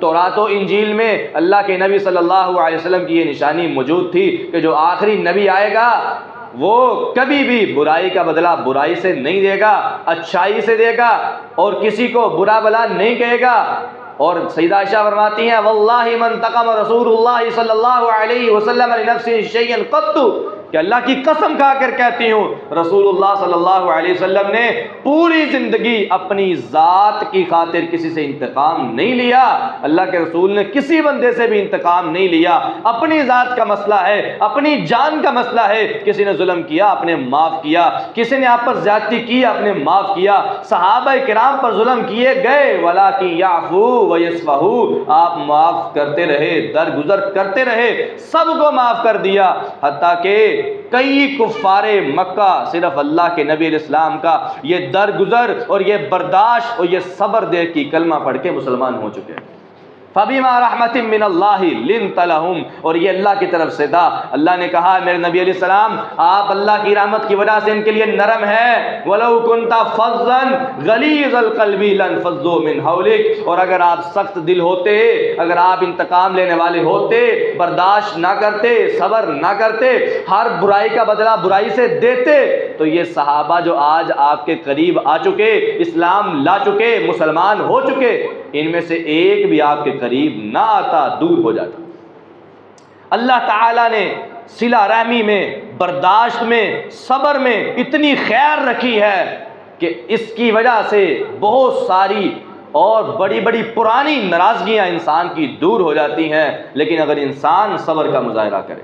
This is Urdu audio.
تورات و انجیل میں اللہ کے نبی صلی اللہ علیہ وسلم کی یہ نشانی موجود تھی کہ جو آخری نبی آئے گا وہ کبھی بھی برائی کا بدلہ برائی سے نہیں دے گا، اچھائی سے دے گا، اور کسی کو برا بلا نہیں کہے گا۔ اور سیدہ عائشہ فرماتی ہیں واللہ من انتقم رسول اللہ صلی اللہ علیہ وسلم لنفسہ شیئا قط، کہ اللہ کی قسم کھا کر کہتی ہوں رسول اللہ صلی اللہ علیہ وسلم نے پوری زندگی اپنی ذات کی خاطر کسی سے انتقام نہیں لیا۔ اللہ کے رسول نے کسی بندے سے بھی انتقام نہیں لیا۔ اپنی ذات کا مسئلہ ہے، اپنی جان کا مسئلہ ہے، کسی نے ظلم کیا آپ نے معاف کیا، کسی نے آپ پر زیادتی کی آپ نے معاف کیا، صحابہ کرام پر ظلم کیے گئے وَلَٰكِن يَعْفُوا وَيَصْفَحُوا، آپ معاف کرتے رہے، درگزر کرتے رہے، سب کو معاف کر دیا، حتیٰ کہ کئی کفار مکہ صرف اللہ کے نبی علیہ السلام کا یہ درگزر اور یہ برداشت اور یہ صبر دیکھ کے کلمہ پڑھ کے مسلمان ہو چکے۔ فَبِمَا رَحْمَةٍ مِّنَ اللَّهِ لِنْتَ لَهُمْ، اور یہ اللہ کی طرف سے تھا۔ اللہ نے کہا میرے نبی علیہ السلام آپ اللہ کی رحمت کی وجہ سے ان کے لیے نرم ہے۔ وَلَوْ كُنْتَ فَظًّا غَلِيظَ الْقَلْبِ لَانفَضُّوا مِنْ حَوْلِكَ، اور اگر آپ سخت دل ہوتے، اگر آپ انتقام لینے والے ہوتے، برداشت نہ کرتے، صبر نہ کرتے، ہر برائی کا بدلہ برائی سے دیتے، تو یہ صحابہ جو آج آپ کے قریب آ چکے، اسلام لا چکے، مسلمان ہو چکے، ان میں سے ایک بھی آپ کے قریب نہ آتا، دور ہو جاتا۔ اللہ تعالیٰ نے صلہ رحمی میں، برداشت میں، صبر میں اتنی خیر رکھی ہے کہ اس کی وجہ سے بہت ساری اور بڑی بڑی پرانی ناراضگیاں انسان کی دور ہو جاتی ہیں، لیکن اگر انسان صبر کا مظاہرہ کرے۔